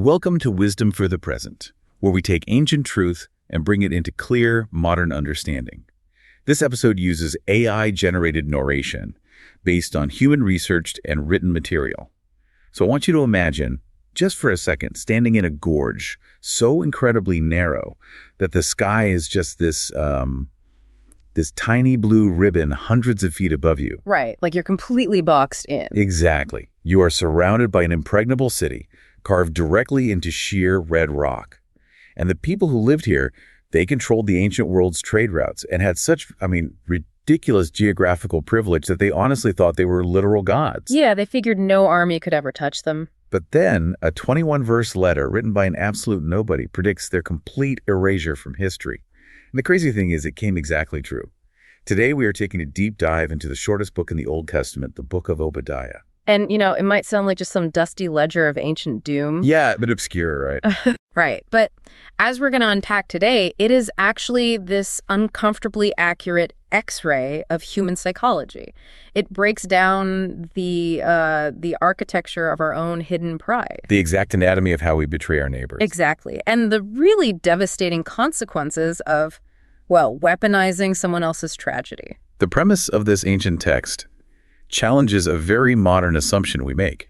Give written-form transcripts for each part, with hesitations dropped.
Welcome to Wisdom for the Present, where we take ancient truth and bring it into clear, modern understanding. This episode uses AI-generated narration based on human-researched and written material. So I want you to imagine, just for a second, standing in a gorge so incredibly narrow that the sky is just this tiny blue ribbon hundreds of feet above you. Right, like you're completely boxed in. Exactly. You are surrounded by an impregnable city, carved directly into sheer red rock. And the people who lived here, they controlled the ancient world's trade routes and had such, ridiculous geographical privilege that they honestly thought they were literal gods. Yeah, they figured no army could ever touch them. But then, a 21-verse letter written by an absolute nobody predicts their complete erasure from history. And the crazy thing is, it came exactly true. Today, we are taking a deep dive into the shortest book in the Old Testament, the Book of Obadiah. And, it might sound like just some dusty ledger of ancient doom. Yeah, a bit obscure, right? Right. But as we're going to unpack today, it is actually this uncomfortably accurate X-ray of human psychology. It breaks down the architecture of our own hidden pride. The exact anatomy of how we betray our neighbors. Exactly. And the really devastating consequences of, weaponizing someone else's tragedy. The premise of this ancient text challenges a very modern assumption we make,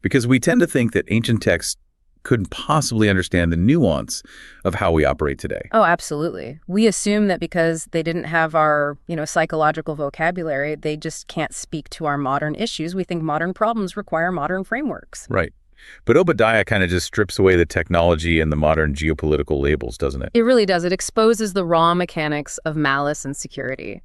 because we tend to think that ancient texts couldn't possibly understand the nuance of how we operate today. Oh, absolutely. We assume that because they didn't have our, psychological vocabulary, they just can't speak to our modern issues. We think modern problems require modern frameworks. Right. But Obadiah kind of just strips away the technology and the modern geopolitical labels, doesn't it? It really does. It exposes the raw mechanics of malice and security.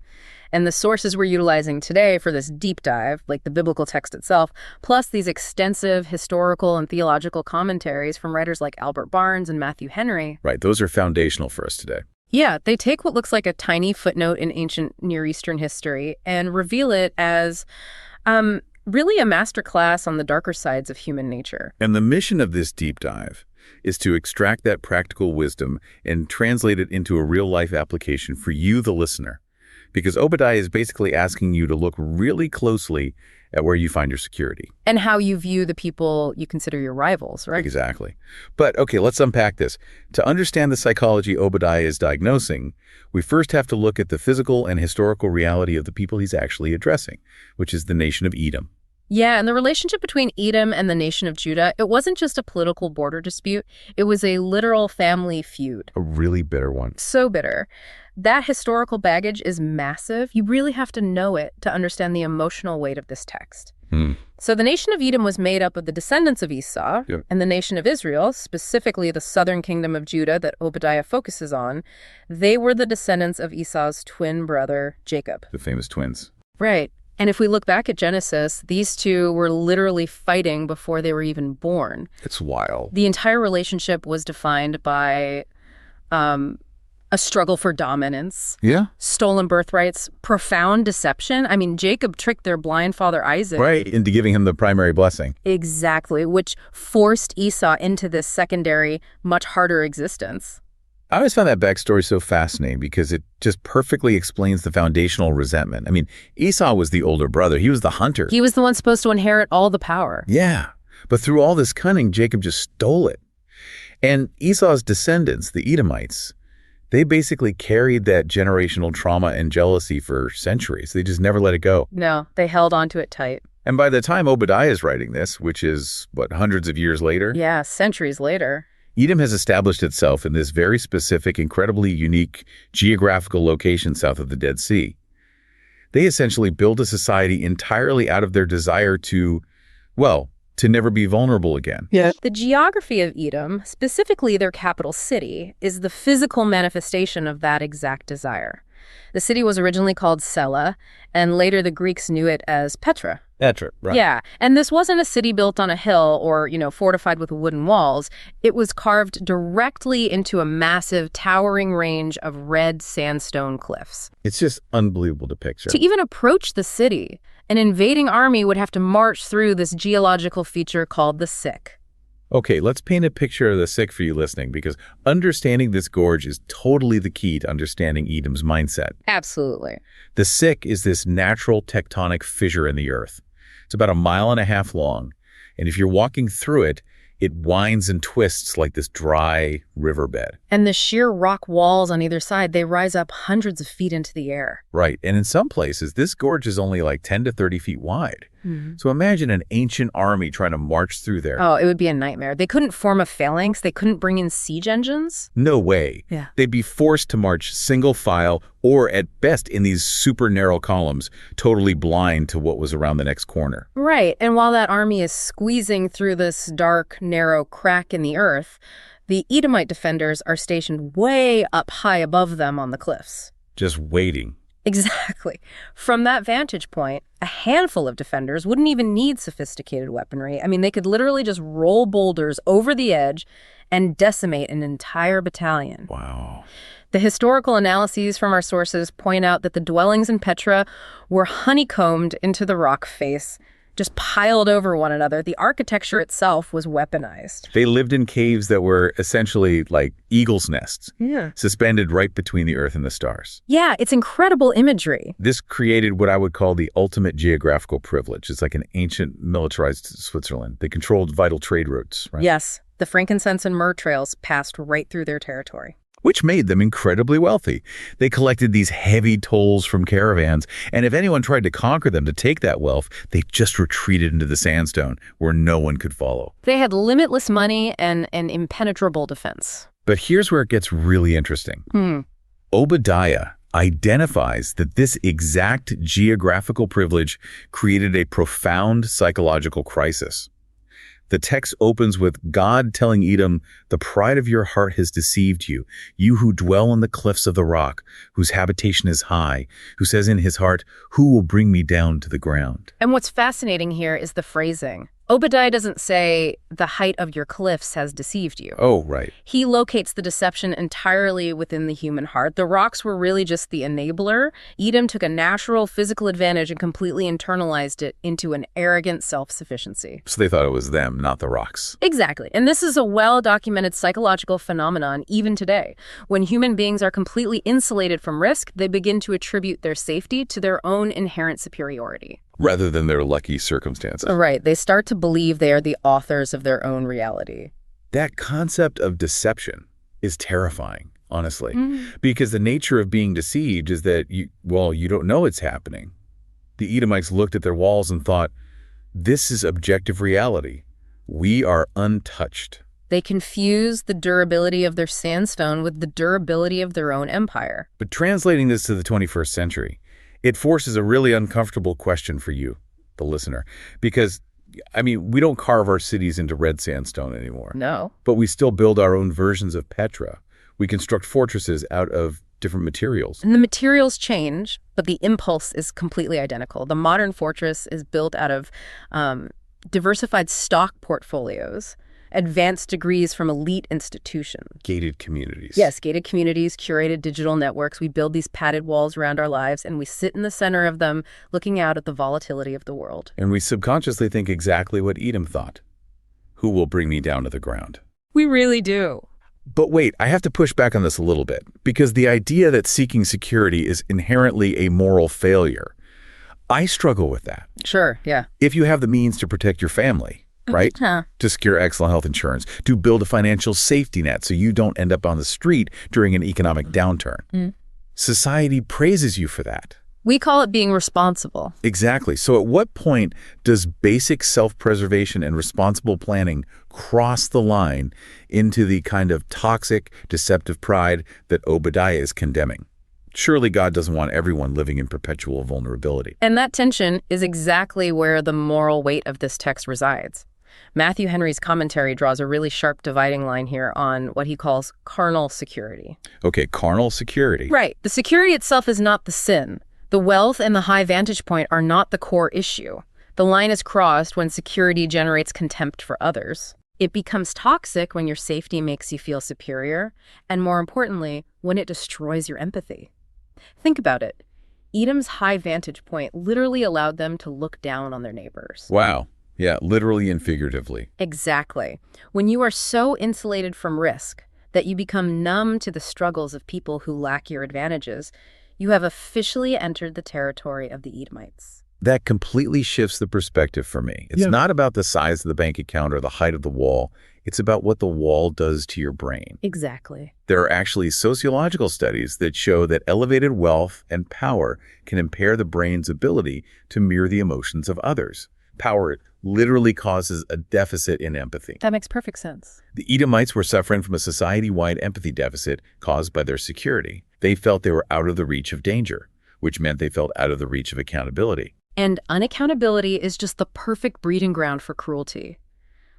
And the sources we're utilizing today for this deep dive, like the biblical text itself, plus these extensive historical and theological commentaries from writers like Albert Barnes and Matthew Henry. Right, those are foundational for us today. Yeah, they take what looks like a tiny footnote in ancient Near Eastern history and reveal it as really a masterclass on the darker sides of human nature. And the mission of this deep dive is to extract that practical wisdom and translate it into a real-life application for you, the listener. Because Obadiah is basically asking you to look really closely at where you find your security. And how you view the people you consider your rivals, right? Exactly. But, okay, let's unpack this. To understand the psychology Obadiah is diagnosing, we first have to look at the physical and historical reality of the people he's actually addressing, which is the nation of Edom. Yeah, and the relationship between Edom and the nation of Judah, it wasn't just a political border dispute. It was a literal family feud. A really bitter one. So bitter. That historical baggage is massive. You really have to know it to understand the emotional weight of this text. So the nation of Edom was made up of the descendants of Esau, and the nation of Israel, specifically the southern kingdom of Judah that Obadiah focuses on, they were the descendants of Esau's twin brother, Jacob. The famous twins. Right. And if we look back at Genesis, these two were literally fighting before they were even born. It's wild. The entire relationship was defined by a struggle for dominance, stolen birthrights, profound deception. Jacob tricked their blind father Isaac. Right, into giving him the primary blessing. Exactly, which forced Esau into this secondary, much harder existence. I always found that backstory so fascinating because it just perfectly explains the foundational resentment. Esau was the older brother. He was the hunter. He was the one supposed to inherit all the power. Yeah, but through all this cunning, Jacob just stole it. And Esau's descendants, the Edomites, they basically carried that generational trauma and jealousy for centuries. They just never let it go. No, they held onto it tight. And by the time Obadiah is writing this, which is, hundreds of years later? Yeah, centuries later. Edom has established itself in this very specific, incredibly unique geographical location south of the Dead Sea. They essentially build a society entirely out of their desire to never be vulnerable again. Yeah. The geography of Edom, specifically their capital city, is the physical manifestation of that exact desire. The city was originally called Sela, and later the Greeks knew it as Petra. Petra, right. Yeah, and this wasn't a city built on a hill or, fortified with wooden walls. It was carved directly into a massive, towering range of red sandstone cliffs. It's just unbelievable to picture. To even approach the city, an invading army would have to march through this geological feature called the Sick. Okay, let's paint a picture of the Sick for you listening, because understanding this gorge is totally the key to understanding Edom's mindset. Absolutely. The Sick is this natural tectonic fissure in the earth. It's about 1.5 miles long, and if you're walking through it, It winds and twists like this dry riverbed. And the sheer rock walls on either side, they rise up hundreds of feet into the air. Right. And in some places, this gorge is only like 10 to 30 feet wide. So imagine an ancient army trying to march through there. Oh, it would be a nightmare. They couldn't form a phalanx. They couldn't bring in siege engines. No way. Yeah. They'd be forced to march single file or at best in these super narrow columns, totally blind to what was around the next corner. Right. And while that army is squeezing through this dark, narrow crack in the earth, the Edomite defenders are stationed way up high above them on the cliffs. Just waiting. Exactly. From that vantage point, a handful of defenders wouldn't even need sophisticated weaponry. I mean, they could literally just roll boulders over the edge and decimate an entire battalion. Wow. The historical analyses from our sources point out that the dwellings in Petra were honeycombed into the rock face, just piled over one another. The architecture itself was weaponized. They lived in caves that were essentially like eagles' nests, suspended right between the earth and the stars. Yeah, it's incredible imagery. This created what I would call the ultimate geographical privilege. It's like an ancient militarized Switzerland. They controlled vital trade routes, right? Yes, the frankincense and myrrh trails passed right through their territory. Which made them incredibly wealthy. They collected these heavy tolls from caravans, and if anyone tried to conquer them to take that wealth, they just retreated into the sandstone where no one could follow. They had limitless money and an impenetrable defense. But here's where it gets really interesting. Obadiah identifies that this exact geographical privilege created a profound psychological crisis. The text opens with God telling Edom, "The pride of your heart has deceived you, you who dwell on the cliffs of the rock, whose habitation is high, who says in his heart, 'Who will bring me down to the ground?'" And what's fascinating here is the phrasing. Obadiah doesn't say, "The height of your cliffs has deceived you." Oh, right. He locates the deception entirely within the human heart. The rocks were really just the enabler. Edom took a natural physical advantage and completely internalized it into an arrogant self-sufficiency. So they thought it was them, not the rocks. Exactly. And this is a well-documented psychological phenomenon even today. When human beings are completely insulated from risk, they begin to attribute their safety to their own inherent superiority. Rather than their lucky circumstances. Right. They start to believe they are the authors of their own reality. That concept of deception is terrifying, honestly, because the nature of being deceived is that you don't know it's happening. The Edomites looked at their walls and thought, this is objective reality. We are untouched. They confuse the durability of their sandstone with the durability of their own empire. But translating this to the 21st century, it forces a really uncomfortable question for you, the listener, because, we don't carve our cities into red sandstone anymore. No. But we still build our own versions of Petra. We construct fortresses out of different materials. And the materials change, but the impulse is completely identical. The modern fortress is built out of diversified stock portfolios, advanced degrees from elite institutions. Gated communities. Yes, gated communities, curated digital networks. We build these padded walls around our lives, and we sit in the center of them, looking out at the volatility of the world. And we subconsciously think exactly what Edom thought. Who will bring me down to the ground? We really do. But wait, I have to push back on this a little bit, because the idea that seeking security is inherently a moral failure, I struggle with that. Sure, yeah. If you have the means to protect your family, right? To secure excellent health insurance, to build a financial safety net so you don't end up on the street during an economic downturn. Society praises you for that. We call it being responsible. Exactly. So at what point does basic self-preservation and responsible planning cross the line into the kind of toxic, deceptive pride that Obadiah is condemning? Surely God doesn't want everyone living in perpetual vulnerability. And that tension is exactly where the moral weight of this text resides. Matthew Henry's commentary draws a really sharp dividing line here on what he calls carnal security. Okay, carnal security. Right. The security itself is not the sin. The wealth and the high vantage point are not the core issue. The line is crossed when security generates contempt for others. It becomes toxic when your safety makes you feel superior, and more importantly, when it destroys your empathy. Think about it. Edom's high vantage point literally allowed them to look down on their neighbors. Wow. Yeah, literally and figuratively. Exactly. When you are so insulated from risk that you become numb to the struggles of people who lack your advantages, you have officially entered the territory of the Edomites. That completely shifts the perspective for me. It's not about the size of the bank account or the height of the wall. It's about what the wall does to your brain. Exactly. There are actually sociological studies that show that elevated wealth and power can impair the brain's ability to mirror the emotions of others. Power literally causes a deficit in empathy. That makes perfect sense. The Edomites were suffering from a society-wide empathy deficit caused by their security. They felt they were out of the reach of danger, which meant they felt out of the reach of accountability. And unaccountability is just the perfect breeding ground for cruelty.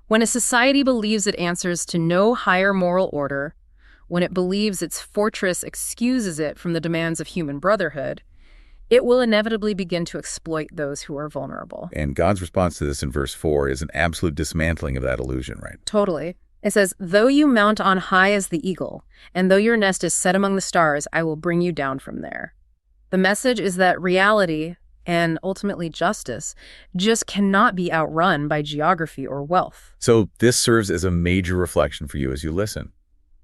When a society believes it answers to no higher moral order, when it believes its fortress excuses it from the demands of human brotherhood, it will inevitably begin to exploit those who are vulnerable. And God's response to this in verse 4 is an absolute dismantling of that illusion, right? Totally. It says, "Though you mount on high as the eagle, and though your nest is set among the stars, I will bring you down from there." The message is that reality, and ultimately justice, just cannot be outrun by geography or wealth. So this serves as a major reflection for you as you listen.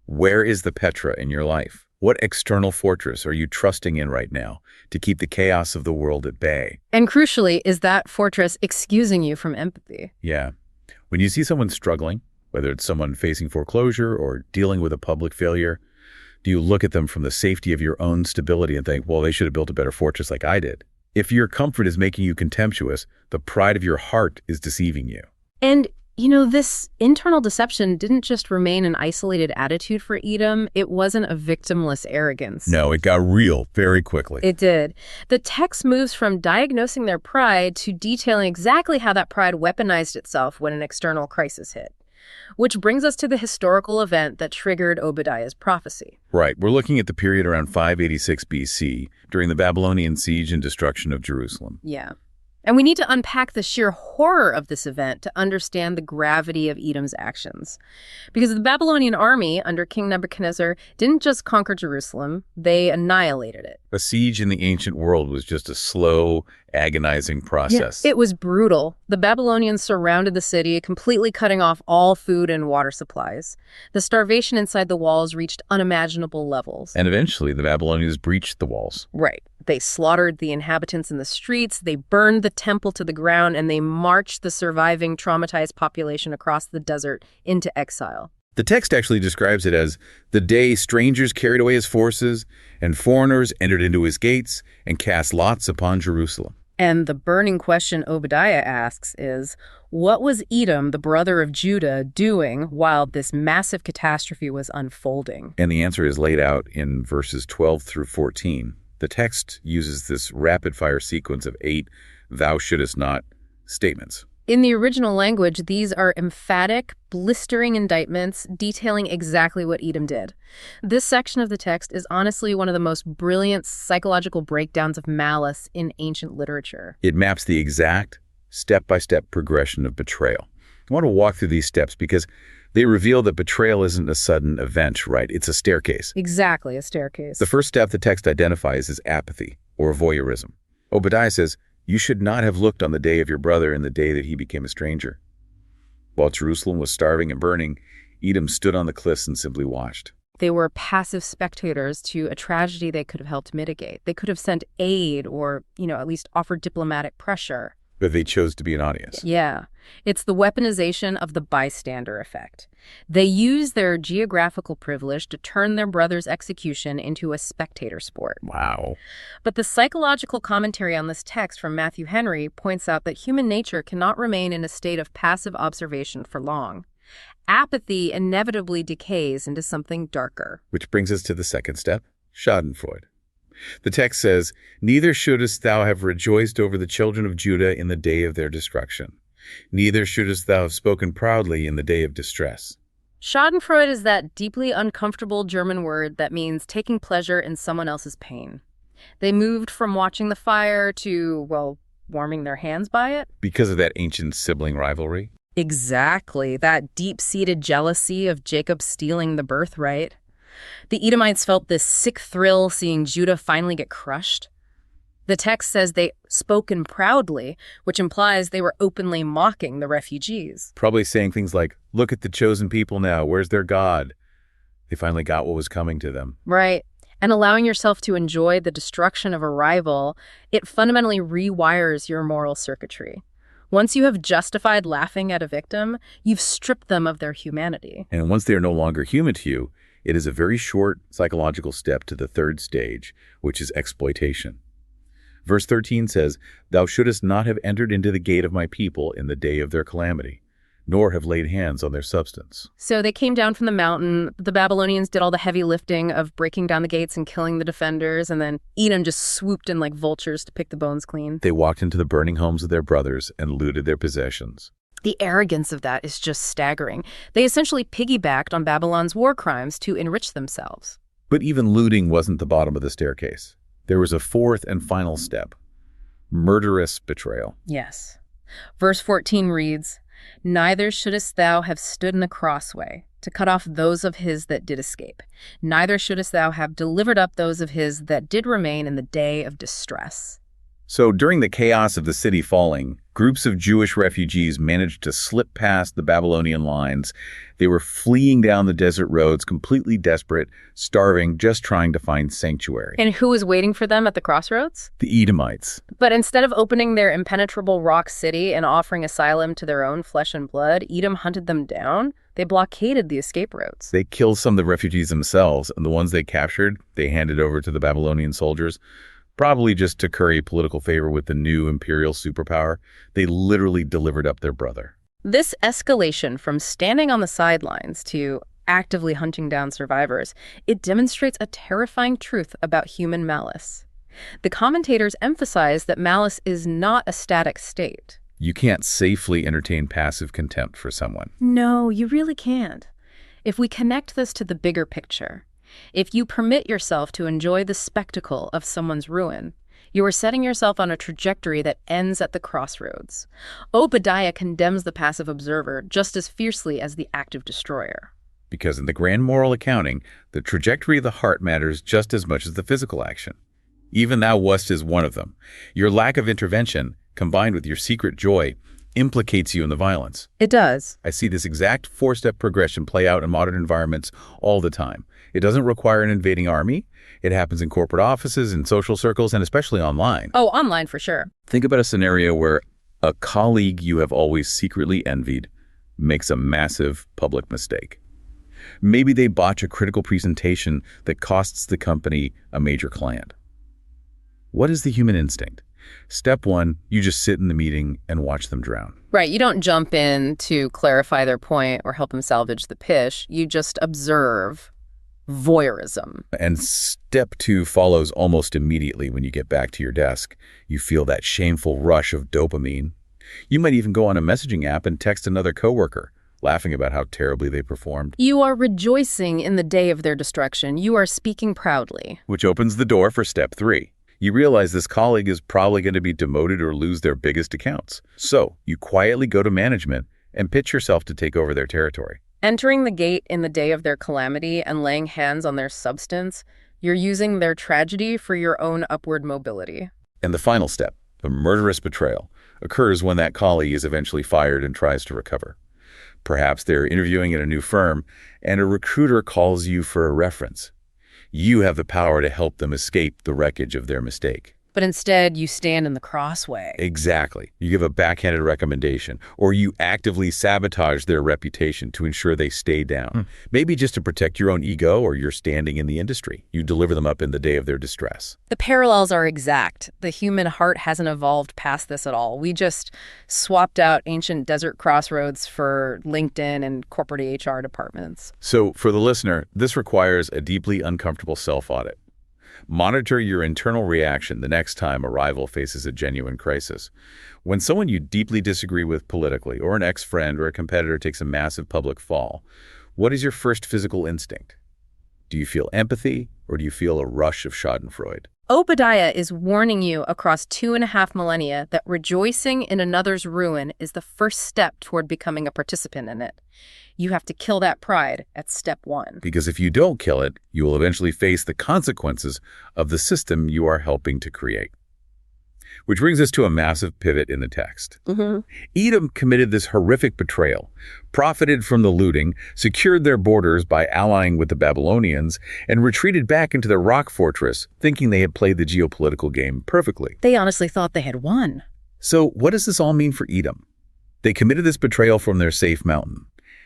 Where is the Petra in your life? What external fortress are you trusting in right now to keep the chaos of the world at bay? And crucially, is that fortress excusing you from empathy? Yeah. When you see someone struggling, whether it's someone facing foreclosure or dealing with a public failure, do you look at them from the safety of your own stability and think, well, they should have built a better fortress like I did? If your comfort is making you contemptuous, the pride of your heart is deceiving you. And this internal deception didn't just remain an isolated attitude for Edom. It wasn't a victimless arrogance. No, it got real very quickly. It did. The text moves from diagnosing their pride to detailing exactly how that pride weaponized itself when an external crisis hit. Which brings us to the historical event that triggered Obadiah's prophecy. Right. We're looking at the period around 586 BC, during the Babylonian siege and destruction of Jerusalem. Yeah. And we need to unpack the sheer horror of this event to understand the gravity of Edom's actions. Because the Babylonian army under King Nebuchadnezzar didn't just conquer Jerusalem, they annihilated it. A siege in the ancient world was just a slow, agonizing process. It was brutal. The Babylonians surrounded the city, completely cutting off all food and water supplies. The starvation inside the walls reached unimaginable levels. And eventually, the Babylonians breached the walls. Right. They slaughtered the inhabitants in the streets, they burned the temple to the ground, and they marched the surviving traumatized population across the desert into exile. The text actually describes it as the day strangers carried away his forces, and foreigners entered into his gates and cast lots upon Jerusalem. And the burning question Obadiah asks is, what was Edom, the brother of Judah, doing while this massive catastrophe was unfolding? And the answer is laid out in verses 12 through 14. The text uses this rapid-fire sequence of 8 "thou shouldest not" statements. In the original language, these are emphatic, blistering indictments detailing exactly what Edom did. This section of the text is honestly one of the most brilliant psychological breakdowns of malice in ancient literature. It maps the exact step-by-step progression of betrayal. I want to walk through these steps because they reveal that betrayal isn't a sudden event, right? It's a staircase. Exactly, a staircase. The first step the text identifies is apathy, or voyeurism. Obadiah says, "You should not have looked on the day of your brother in the day that he became a stranger." While Jerusalem was starving and burning, Edom stood on the cliffs and simply watched. They were passive spectators to a tragedy they could have helped mitigate. They could have sent aid or, at least offered diplomatic pressure. But they chose to be an audience. Yeah. It's the weaponization of the bystander effect. They use their geographical privilege to turn their brother's execution into a spectator sport. Wow. But the psychological commentary on this text from Matthew Henry points out that human nature cannot remain in a state of passive observation for long. Apathy inevitably decays into something darker. Which brings us to the second step, schadenfreude. The text says, "Neither shouldest thou have rejoiced over the children of Judah in the day of their destruction. Neither shouldest thou have spoken proudly in the day of distress." Schadenfreude is that deeply uncomfortable German word that means taking pleasure in someone else's pain. They moved from watching the fire to, warming their hands by it. Because of that ancient sibling rivalry? Exactly. That deep-seated jealousy of Jacob stealing the birthright. The Edomites felt this sick thrill seeing Judah finally get crushed. The text says they spoken proudly, which implies they were openly mocking the refugees. Probably saying things like, "Look at the chosen people now, where's their God?" They finally got what was coming to them. Right. And allowing yourself to enjoy the destruction of a rival, it fundamentally rewires your moral circuitry. Once you have justified laughing at a victim, you've stripped them of their humanity. And once they are no longer human to you, it is a very short psychological step to the third stage, which is exploitation. Verse 13 says, "Thou shouldest not have entered into the gate of my people in the day of their calamity, nor have laid hands on their substance." So they came down from the mountain. The Babylonians did all the heavy lifting of breaking down the gates and killing the defenders, and then Edom just swooped in like vultures to pick the bones clean. They walked into the burning homes of their brothers and looted their possessions. The arrogance of that is just staggering. They essentially piggybacked on Babylon's war crimes to enrich themselves. But even looting wasn't the bottom of the staircase. There was a fourth and final step: murderous betrayal. Yes. Verse 14 reads, "Neither shouldest thou have stood in the crossway to cut off those of his that did escape. Neither shouldest thou have delivered up those of his that did remain in the day of distress." So during the chaos of the city falling, groups of Jewish refugees managed to slip past the Babylonian lines. They were fleeing down the desert roads, completely desperate, starving, just trying to find sanctuary. And who was waiting for them at the crossroads? The Edomites. But instead of opening their impenetrable rock city and offering asylum to their own flesh and blood, Edom hunted them down. They blockaded the escape routes. They killed some of the refugees themselves, and the ones they captured, they handed over to the Babylonian soldiers. Probably just to curry political favor with the new imperial superpower. They literally delivered up their brother. This escalation from standing on the sidelines to actively hunting down survivors, it demonstrates a terrifying truth about human malice. The commentators emphasize that malice is not a static state. You can't safely entertain passive contempt for someone. No, you really can't. If we connect this to the bigger picture, if you permit yourself to enjoy the spectacle of someone's ruin, you are setting yourself on a trajectory that ends at the crossroads. Obadiah condemns the passive observer just as fiercely as the active destroyer. Because in the grand moral accounting, the trajectory of the heart matters just as much as the physical action. Even thou wast is one of them. Your lack of intervention, combined with your secret joy, implicates you in the violence. It does. I see this exact four-step progression play out in modern environments all the time. It doesn't require an invading army. It happens in corporate offices, in social circles, and especially online. Oh, online for sure. Think about a scenario where a colleague you have always secretly envied makes a massive public mistake. Maybe they botch a critical presentation that costs the company a major client. What is the human instinct? Step one, you just sit in the meeting and watch them drown. Right. You don't jump in to clarify their point or help them salvage the pitch. You just observe. Voyeurism. And step two follows almost immediately when you get back to your desk. You feel that shameful rush of dopamine. You might even go on a messaging app and text another coworker, laughing about how terribly they performed. You are rejoicing in the day of their destruction. You are speaking proudly. Which opens the door for step three. You realize this colleague is probably going to be demoted or lose their biggest accounts. So you quietly go to management and pitch yourself to take over their territory. Entering the gate in the day of their calamity and laying hands on their substance, you're using their tragedy for your own upward mobility. And the final step, the murderous betrayal, occurs when that colleague is eventually fired and tries to recover. Perhaps they're interviewing at a new firm, and a recruiter calls you for a reference. You have the power to help them escape the wreckage of their mistake. But instead, you stand in the crossway. Exactly. You give a backhanded recommendation, or you actively sabotage their reputation to ensure they stay down. Maybe just to protect your own ego or your standing in the industry. You deliver them up in the day of their distress. The parallels are exact. The human heart hasn't evolved past this at all. We just swapped out ancient desert crossroads for LinkedIn and corporate HR departments. So for the listener, this requires a deeply uncomfortable self-audit. Monitor your internal reaction the next time a rival faces a genuine crisis. When someone you deeply disagree with politically, or an ex-friend or a competitor takes a massive public fall, what is your first physical instinct? Do you feel empathy, or do you feel a rush of schadenfreude? Obadiah is warning you across 2.5 millennia that rejoicing in another's ruin is the first step toward becoming a participant in it. You have to kill that pride at step one. Because if you don't kill it, you will eventually face the consequences of the system you are helping to create. Which brings us to a massive pivot in the text. Edom committed this horrific betrayal, profited from the looting, secured their borders by allying with the Babylonians, and retreated back into their rock fortress, thinking they had played the geopolitical game perfectly. They honestly thought they had won. So what does this all mean for Edom? They committed this betrayal from their safe mountain.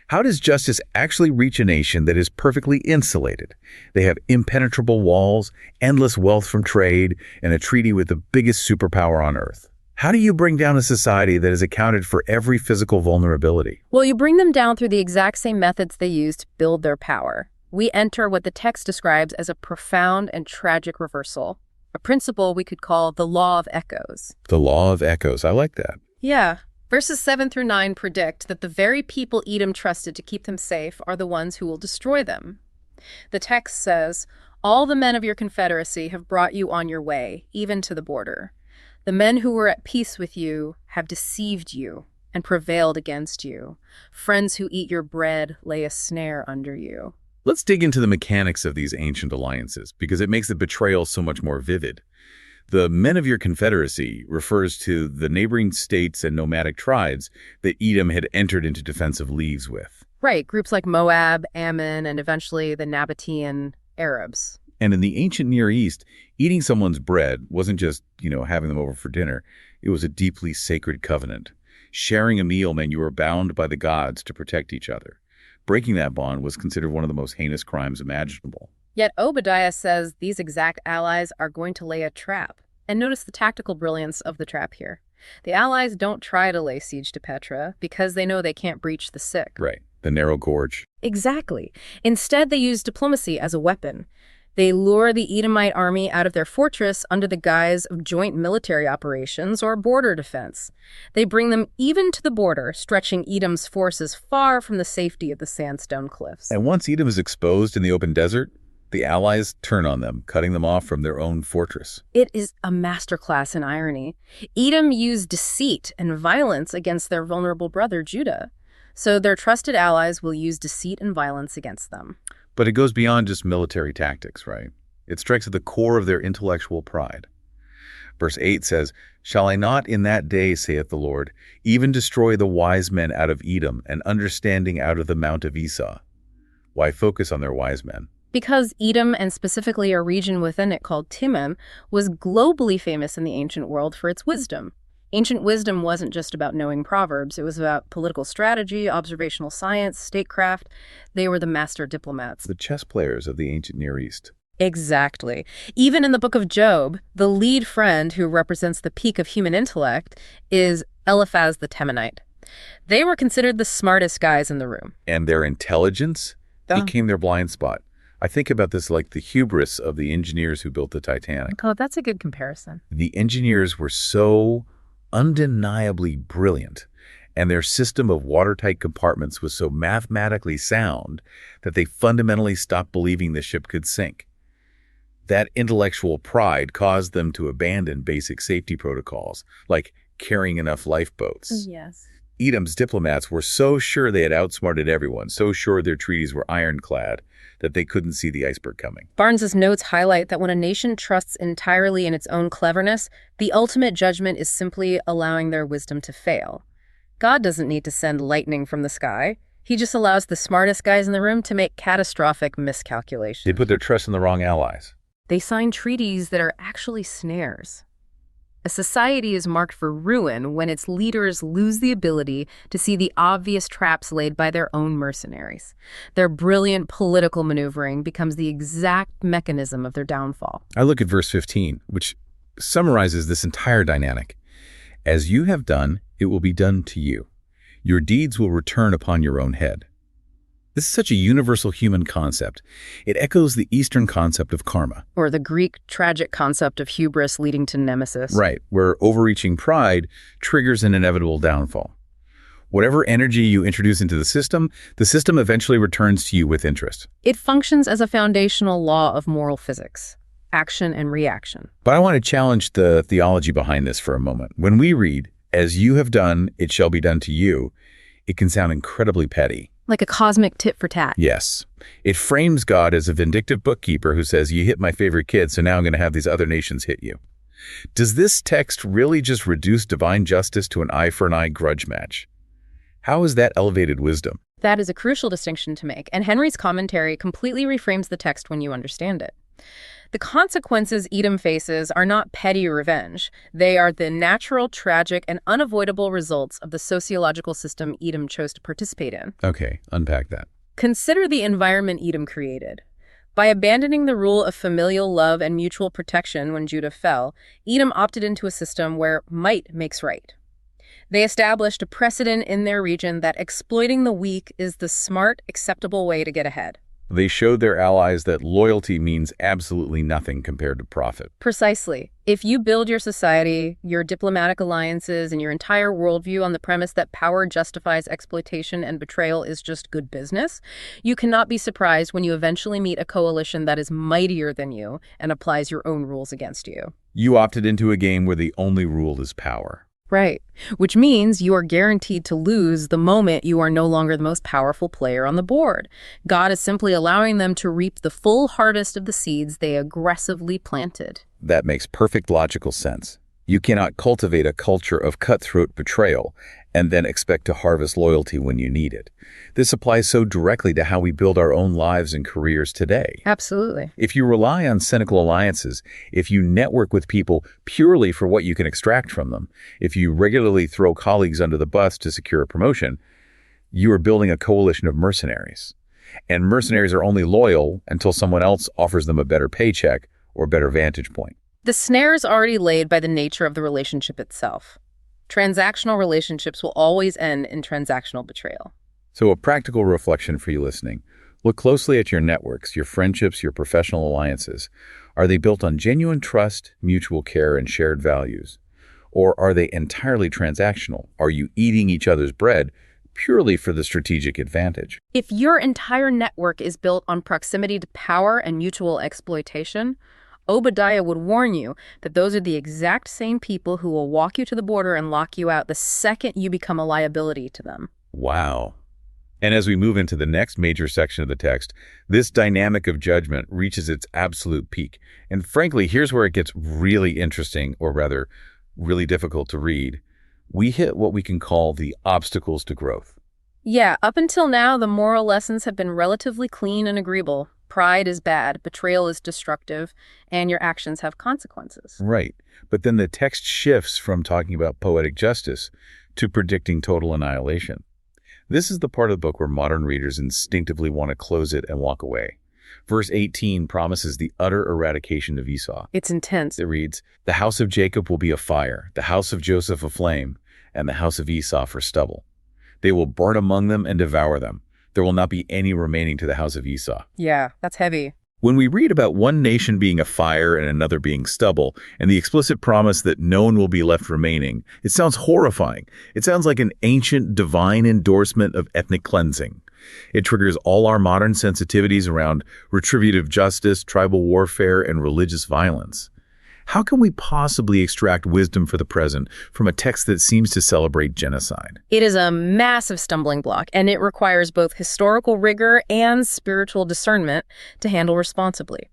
How does justice actually reach a nation that is perfectly insulated? They have impenetrable walls, endless wealth from trade, and a treaty with the biggest superpower on earth. How do you bring down a society that has accounted for every physical vulnerability? Well, you bring them down through the exact same methods they used to build their power. We enter what the text describes as a profound and tragic reversal, a principle we could call the law of echoes. The law of echoes. I like that. Yeah. Verses 7 through 9 predict that the very people Edom trusted to keep them safe are the ones who will destroy them. The text says, "All the men of your confederacy have brought you on your way, even to the border. The men who were at peace with you have deceived you and prevailed against you. Friends who eat your bread lay a snare under you." Let's dig into the mechanics of these ancient alliances, because it makes the betrayal so much more vivid. The men of your confederacy refers to the neighboring states and nomadic tribes that Edom had entered into defensive leagues with. Right, groups like Moab, Ammon, and eventually the Nabatean Arabs. And in the ancient Near East, eating someone's bread wasn't just, having them over for dinner. It was a deeply sacred covenant. Sharing a meal meant you were bound by the gods to protect each other. Breaking that bond was considered one of the most heinous crimes imaginable. Yet Obadiah says these exact allies are going to lay a trap. And notice the tactical brilliance of the trap here. The allies don't try to lay siege to Petra because they know they can't breach the sick. Right, the narrow gorge. Exactly. Instead, they use diplomacy as a weapon. They lure the Edomite army out of their fortress under the guise of joint military operations or border defense. They bring them even to the border, stretching Edom's forces far from the safety of the sandstone cliffs. And once Edom is exposed in the open desert, the allies turn on them, cutting them off from their own fortress. It is a masterclass in irony. Edom used deceit and violence against their vulnerable brother, Judah. So their trusted allies will use deceit and violence against them. But it goes beyond just military tactics, right? It strikes at the core of their intellectual pride. Verse 8 says, "Shall I not in that day, saith the Lord, even destroy the wise men out of Edom and understanding out of the mount of Esau?" Why focus on their wise men? Because Edom, and specifically a region within it called Timim, was globally famous in the ancient world for its wisdom. Ancient wisdom wasn't just about knowing proverbs. It was about political strategy, observational science, statecraft. They were the master diplomats. The chess players of the ancient Near East. Exactly. Even in the Book of Job, the lead friend who represents the peak of human intellect is Eliphaz the Temanite. They were considered the smartest guys in the room. And their intelligence became their blind spot. I think about this like the hubris of the engineers who built the Titanic. Oh, that's a good comparison. The engineers were so undeniably brilliant, and their system of watertight compartments was so mathematically sound that they fundamentally stopped believing the ship could sink. That intellectual pride caused them to abandon basic safety protocols, like carrying enough lifeboats. Yes. Edom's diplomats were so sure they had outsmarted everyone, so sure their treaties were ironclad, that they couldn't see the iceberg coming. Barnes's notes highlight that when a nation trusts entirely in its own cleverness, the ultimate judgment is simply allowing their wisdom to fail. God doesn't need to send lightning from the sky. He just allows the smartest guys in the room to make catastrophic miscalculations. They put their trust in the wrong allies. They sign treaties that are actually snares. A society is marked for ruin when its leaders lose the ability to see the obvious traps laid by their own mercenaries. Their brilliant political maneuvering becomes the exact mechanism of their downfall. I look at verse 15, which summarizes this entire dynamic. "As you have done, it will be done to you. Your deeds will return upon your own head." This is such a universal human concept. It echoes the Eastern concept of karma. Or the Greek tragic concept of hubris leading to nemesis. Right, where overreaching pride triggers an inevitable downfall. Whatever energy you introduce into the system eventually returns to you with interest. It functions as a foundational law of moral physics, action and reaction. But I want to challenge the theology behind this for a moment. When we read, "As you have done, it shall be done to you," it can sound incredibly petty. Like a cosmic tit for tat. Yes. It frames God as a vindictive bookkeeper who says, "You hit my favorite kid, so now I'm going to have these other nations hit you." Does this text really just reduce divine justice to an eye for an eye grudge match? How is that elevated wisdom? That is a crucial distinction to make, and Henry's commentary completely reframes the text when you understand it. The consequences Edom faces are not petty revenge. They are the natural, tragic, and unavoidable results of the sociological system Edom chose to participate in. Okay, unpack that. Consider the environment Edom created. By abandoning the rule of familial love and mutual protection when Judah fell, Edom opted into a system where might makes right. They established a precedent in their region that exploiting the weak is the smart, acceptable way to get ahead. They showed their allies that loyalty means absolutely nothing compared to profit. Precisely. If you build your society, your diplomatic alliances, and your entire worldview on the premise that power justifies exploitation and betrayal is just good business, you cannot be surprised when you eventually meet a coalition that is mightier than you and applies your own rules against you. You opted into a game where the only rule is power. Right. Which means you are guaranteed to lose the moment you are no longer the most powerful player on the board. God is simply allowing them to reap the full harvest of the seeds they aggressively planted. That makes perfect logical sense. You cannot cultivate a culture of cutthroat betrayal and then expect to harvest loyalty when you need it. This applies so directly to how we build our own lives and careers today. Absolutely. If you rely on cynical alliances, if you network with people purely for what you can extract from them, if you regularly throw colleagues under the bus to secure a promotion, you are building a coalition of mercenaries. And mercenaries are only loyal until someone else offers them a better paycheck or a better vantage point. The snare is already laid by the nature of the relationship itself. Transactional relationships will always end in transactional betrayal. So a practical reflection for you listening. Look closely at your networks, your friendships, your professional alliances. Are they built on genuine trust, mutual care, and shared values? Or are they entirely transactional? Are you eating each other's bread purely for the strategic advantage? If your entire network is built on proximity to power and mutual exploitation, Obadiah would warn you that those are the exact same people who will walk you to the border and lock you out the second you become a liability to them. Wow. And as we move into the next major section of the text, this dynamic of judgment reaches its absolute peak. And frankly, here's where it gets really interesting, or rather, really difficult to read. We hit what we can call the obstacles to growth. Yeah, up until now, the moral lessons have been relatively clean and agreeable. Pride is bad, betrayal is destructive, and your actions have consequences. Right. But then the text shifts from talking about poetic justice to predicting total annihilation. This is the part of the book where modern readers instinctively want to close it and walk away. Verse 18 promises the utter eradication of Esau. It's intense. It reads, "The house of Jacob will be a fire, the house of Joseph a flame, and the house of Esau for stubble. They will burn among them and devour them. There will not be any remaining to the house of Esau." Yeah, that's heavy. When we read about one nation being a fire and another being stubble, and the explicit promise that no one will be left remaining, it sounds horrifying. It sounds like an ancient divine endorsement of ethnic cleansing. It triggers all our modern sensitivities around retributive justice, tribal warfare, and religious violence. How can we possibly extract wisdom for the present from a text that seems to celebrate genocide? It is a massive stumbling block, and it requires both historical rigor and spiritual discernment to handle responsibly.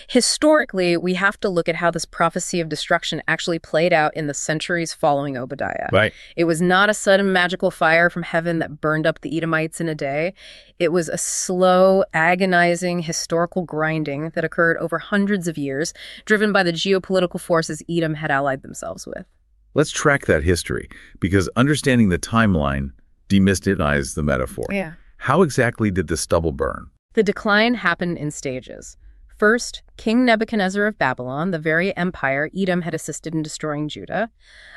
Historically, we have to look at how this prophecy of destruction actually played out in the centuries following Obadiah. Right. It was not a sudden magical fire from heaven that burned up the Edomites in a day. It was a slow, agonizing historical grinding that occurred over hundreds of years, driven by the geopolitical forces Edom had allied themselves with. Let's track that history, because understanding the timeline demystifies the metaphor. Yeah. How exactly did the stubble burn? The decline happened in stages. First, King Nebuchadnezzar of Babylon, the very empire Edom had assisted in destroying Judah,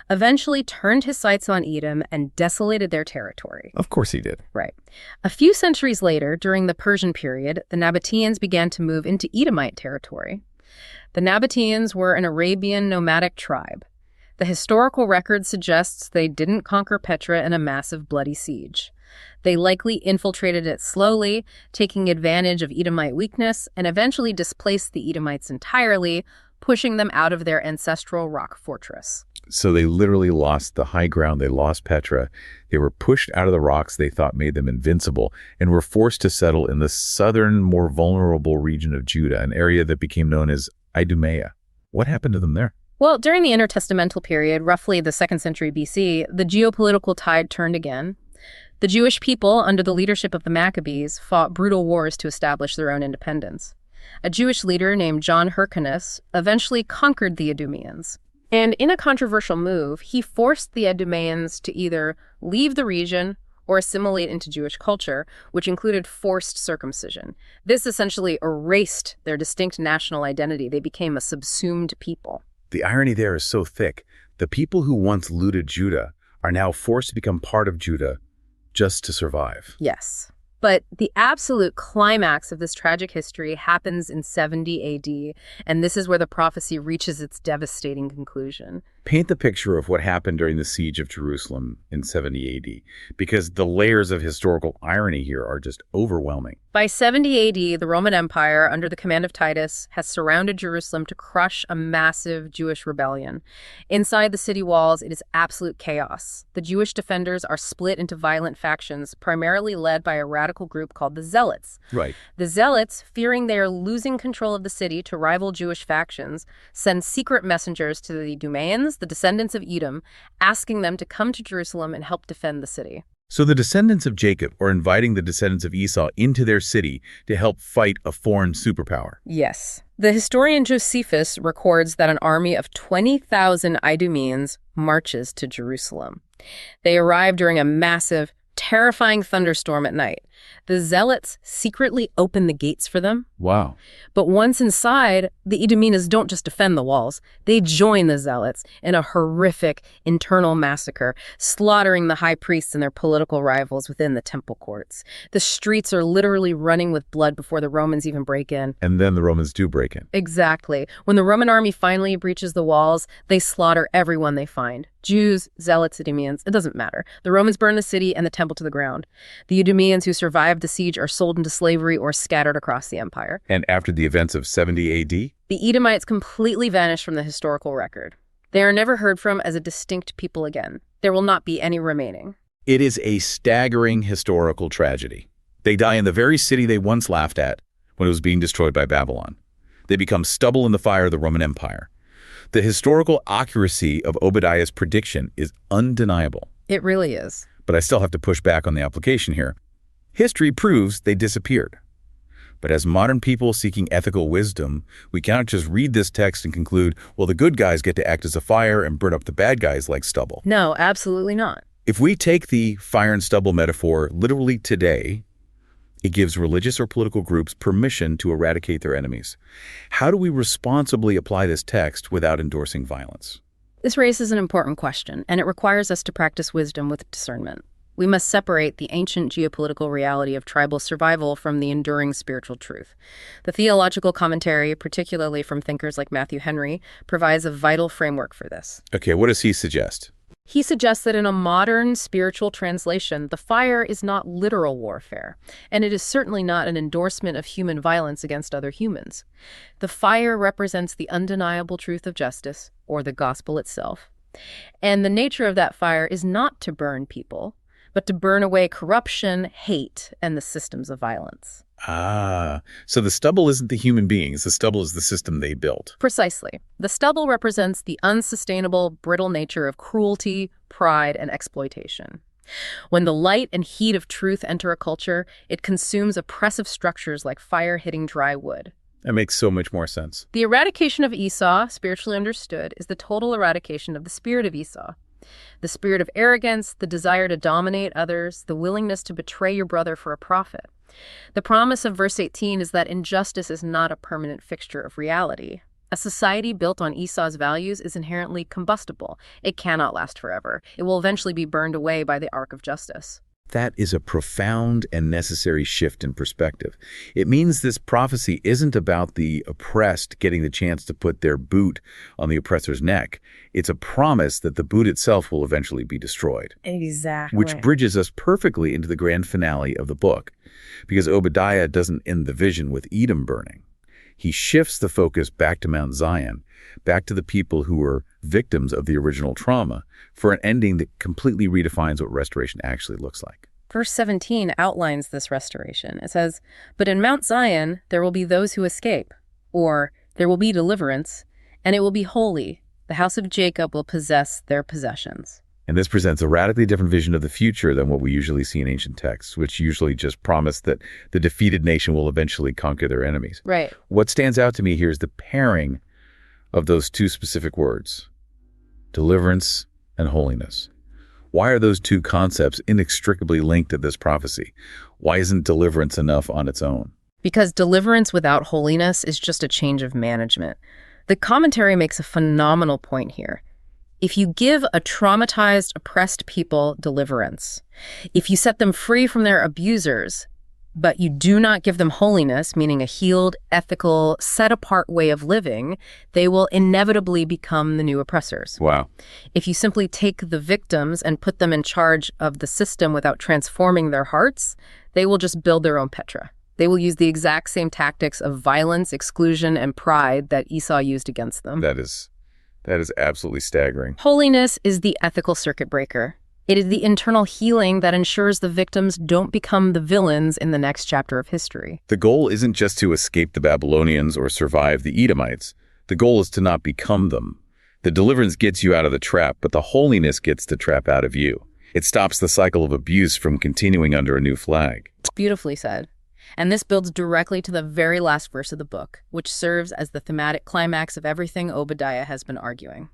eventually turned his sights on Edom and desolated their territory. Of course he did. Right. A few centuries later, during the Persian period, the Nabateans began to move into Edomite territory. The Nabateans were an Arabian nomadic tribe. The historical record suggests they didn't conquer Petra in a massive bloody siege. They likely infiltrated it slowly, taking advantage of Edomite weakness, and eventually displaced the Edomites entirely, pushing them out of their ancestral rock fortress. So they literally lost the high ground. They lost Petra. They were pushed out of the rocks they thought made them invincible and were forced to settle in the southern, more vulnerable region of Judah, an area that became known as Idumea. What happened to them there? Well, during the intertestamental period, roughly the 2nd century BC, the geopolitical tide turned again. The Jewish people, under the leadership of the Maccabees, fought brutal wars to establish their own independence. A Jewish leader named John Hyrcanus eventually conquered the Idumeans. And in a controversial move, he forced the Idumeans to either leave the region or assimilate into Jewish culture, which included forced circumcision. This essentially erased their distinct national identity. They became a subsumed people. The irony there is so thick. The people who once looted Judah are now forced to become part of Judah just to survive. Yes. But the absolute climax of this tragic history happens in 70 AD, and this is where the prophecy reaches its devastating conclusion. Paint the picture of what happened during the siege of Jerusalem in 70 AD, because the layers of historical irony here are just overwhelming. By 70 AD, the Roman Empire, under the command of Titus, has surrounded Jerusalem to crush a massive Jewish rebellion. Inside the city walls, it is absolute chaos. The Jewish defenders are split into violent factions, primarily led by a radical group called the Zealots. Right. The Zealots, fearing they are losing control of the city to rival Jewish factions, send secret messengers to the Idumeans, the descendants of Edom, asking them to come to Jerusalem and help defend the city. So the descendants of Jacob are inviting the descendants of Esau into their city to help fight a foreign superpower. Yes. The historian Josephus records that an army of 20,000 Idumeans marches to Jerusalem. They arrive during a massive, terrifying thunderstorm at night. The Zealots secretly open the gates for them. Wow. But once inside, the Idumeans don't just defend the walls. They join the Zealots in a horrific internal massacre, slaughtering the high priests and their political rivals within the temple courts. The streets are literally running with blood before the Romans even break in. And then the Romans do break in. Exactly. When the Roman army finally breaches the walls, they slaughter everyone they find. Jews, Zealots, Idumeans, it doesn't matter. The Romans burn the city and the temple to the ground. The Idumeans who survived the siege are sold into slavery or scattered across the empire. And after the events of 70 AD? The Edomites completely vanish from the historical record. They are never heard from as a distinct people again. There will not be any remaining. It is a staggering historical tragedy. They die in the very city they once laughed at when it was being destroyed by Babylon. They become stubble in the fire of the Roman Empire. The historical accuracy of Obadiah's prediction is undeniable. It really is. But I still have to push back on the application here. History proves they disappeared. But as modern people seeking ethical wisdom, we cannot just read this text and conclude, well, the good guys get to act as a fire and burn up the bad guys like stubble. No, absolutely not. If we take the fire and stubble metaphor literally today, it gives religious or political groups permission to eradicate their enemies. How do we responsibly apply this text without endorsing violence? This raises an important question, and it requires us to practice wisdom with discernment. We must separate the ancient geopolitical reality of tribal survival from the enduring spiritual truth. The theological commentary, particularly from thinkers like Matthew Henry, provides a vital framework for this. Okay, what does he suggest? He suggests that in a modern spiritual translation, the fire is not literal warfare, and it is certainly not an endorsement of human violence against other humans. The fire represents the undeniable truth of justice, or the gospel itself. And the nature of that fire is not to burn people, but to burn away corruption, hate, and the systems of violence. So the stubble isn't the human beings, the stubble is the system they built. Precisely. The stubble represents the unsustainable, brittle nature of cruelty, pride, and exploitation. When the light and heat of truth enter a culture, it consumes oppressive structures like fire hitting dry wood. That makes so much more sense. The eradication of Esau, spiritually understood, is the total eradication of the spirit of Esau. The spirit of arrogance, the desire to dominate others, the willingness to betray your brother for a profit. The promise of verse 18 is that injustice is not a permanent fixture of reality. A society built on Esau's values is inherently combustible. It cannot last forever. It will eventually be burned away by the arc of justice. That is a profound and necessary shift in perspective. It means this prophecy isn't about the oppressed getting the chance to put their boot on the oppressor's neck. It's a promise that the boot itself will eventually be destroyed. Exactly. Which bridges us perfectly into the grand finale of the book, because Obadiah doesn't end the vision with Edom burning. He shifts the focus back to Mount Zion, back to the people who were victims of the original trauma, for an ending that completely redefines what restoration actually looks like. Verse 17 outlines this restoration. It says, "But in Mount Zion there will be those who escape," or "there will be deliverance, and it will be holy, The house of Jacob will possess their possessions. And this presents a radically different vision of the future than what we usually see in ancient texts, which usually just promise that the defeated nation will eventually conquer their enemies. Right. What stands out to me here is the pairing of those two specific words, deliverance and holiness. Why are those two concepts inextricably linked to this prophecy? Why isn't deliverance enough on its own? Because deliverance without holiness is just a change of management. The commentary makes a phenomenal point here. If you give a traumatized, oppressed people deliverance, if you set them free from their abusers, but you do not give them holiness, meaning a healed, ethical, set-apart way of living, they will inevitably become the new oppressors. Wow. If you simply take the victims and put them in charge of the system without transforming their hearts, they will just build their own Petra. They will use the exact same tactics of violence, exclusion, and pride that Esau used against them. That is absolutely staggering. Holiness is the ethical circuit breaker. It is the internal healing that ensures the victims don't become the villains in the next chapter of history. The goal isn't just to escape the Babylonians or survive the Edomites. The goal is to not become them. The deliverance gets you out of the trap, but the holiness gets the trap out of you. It stops the cycle of abuse from continuing under a new flag. Beautifully said. And this builds directly to the very last verse of the book, which serves as the thematic climax of everything Obadiah has been arguing.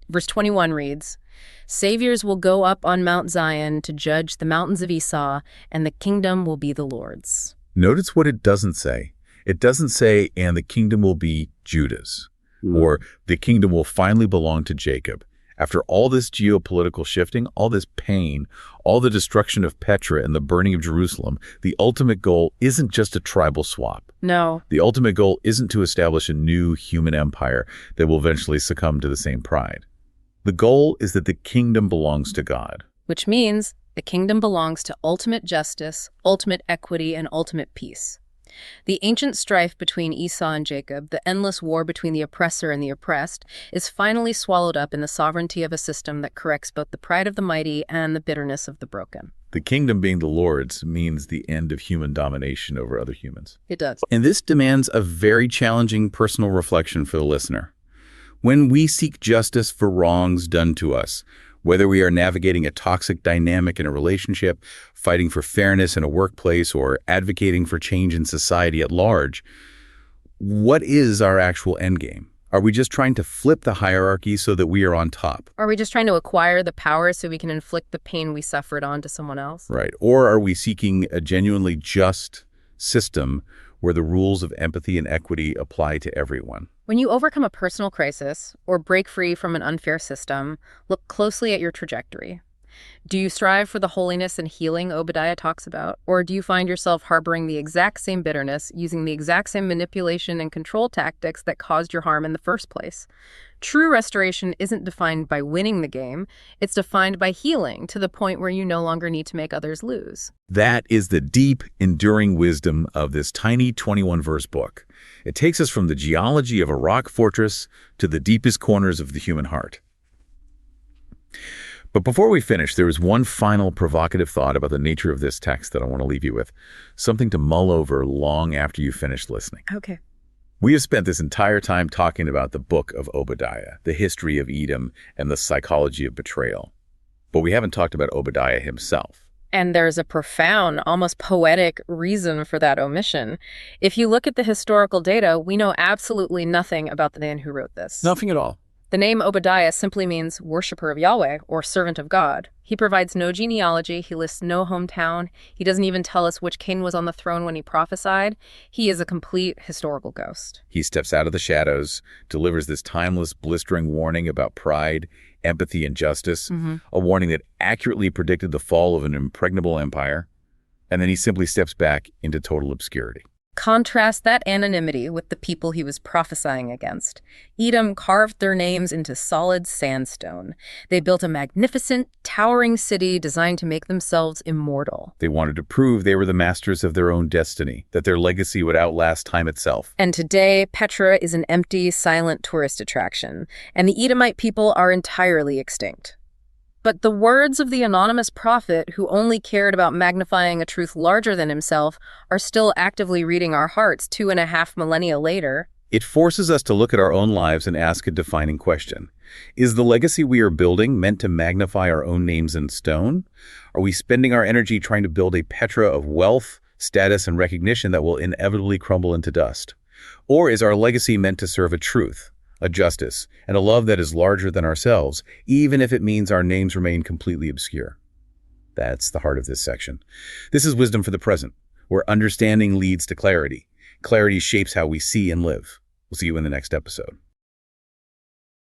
Verse 21 reads, "Saviors will go up on Mount Zion to judge the mountains of Esau, and the kingdom will be the Lord's." Notice what it doesn't say. It doesn't say, and the kingdom will be Judah's, or the kingdom will finally belong to Jacob. After all this geopolitical shifting, all this pain, all the destruction of Petra and the burning of Jerusalem, the ultimate goal isn't just a tribal swap. No. The ultimate goal isn't to establish a new human empire that will eventually succumb to the same pride. The goal is that the kingdom belongs to God. Which means the kingdom belongs to ultimate justice, ultimate equity, and ultimate peace. The ancient strife between Esau and Jacob, the endless war between the oppressor and the oppressed, is finally swallowed up in the sovereignty of a system that corrects both the pride of the mighty and the bitterness of the broken. The kingdom being the Lord's means the end of human domination over other humans. It does. And this demands a very challenging personal reflection for the listener. When we seek justice for wrongs done to us, whether we are navigating a toxic dynamic in a relationship, fighting for fairness in a workplace, or advocating for change in society at large, what is our actual endgame? Are we just trying to flip the hierarchy so that we are on top? Are we just trying to acquire the power so we can inflict the pain we suffered onto someone else? Right. Or are we seeking a genuinely just system where the rules of empathy and equity apply to everyone? When you overcome a personal crisis or break free from an unfair system, look closely at your trajectory. Do you strive for the holiness and healing Obadiah talks about, or do you find yourself harboring the exact same bitterness, using the exact same manipulation and control tactics that caused your harm in the first place? True restoration isn't defined by winning the game, it's defined by healing to the point where you no longer need to make others lose. That is the deep, enduring wisdom of this tiny 21-verse book. It takes us from the geology of a rock fortress to the deepest corners of the human heart. But before we finish, there is one final provocative thought about the nature of this text that I want to leave you with, something to mull over long after you finish listening. Okay. We have spent this entire time talking about the Book of Obadiah, the history of Edom, and the psychology of betrayal. But we haven't talked about Obadiah himself. And there's a profound, almost poetic reason for that omission. If you look at the historical data, we know absolutely nothing about the man who wrote this. Nothing at all. The name Obadiah simply means worshiper of Yahweh or servant of God. He provides no genealogy. He lists no hometown. He doesn't even tell us which king was on the throne when he prophesied. He is a complete historical ghost. He steps out of the shadows, delivers this timeless, blistering warning about pride, empathy, and justice, a warning that accurately predicted the fall of an impregnable empire, and then he simply steps back into total obscurity. Contrast that anonymity with the people he was prophesying against. Edom carved their names into solid sandstone. They built a magnificent, towering city designed to make themselves immortal. They wanted to prove they were the masters of their own destiny, that their legacy would outlast time itself. And today, Petra is an empty, silent tourist attraction, and the Edomite people are entirely extinct. But the words of the anonymous prophet, who only cared about magnifying a truth larger than himself, are still actively reading our hearts 2.5 millennia later. It forces us to look at our own lives and ask a defining question. Is the legacy we are building meant to magnify our own names in stone? Are we spending our energy trying to build a Petra of wealth, status, and recognition that will inevitably crumble into dust? Or is our legacy meant to serve a truth, a justice, and a love that is larger than ourselves, even if it means our names remain completely obscure? That's the heart of this section. This is Wisdom for the Present, where understanding leads to clarity. Clarity shapes how we see and live. We'll see you in the next episode.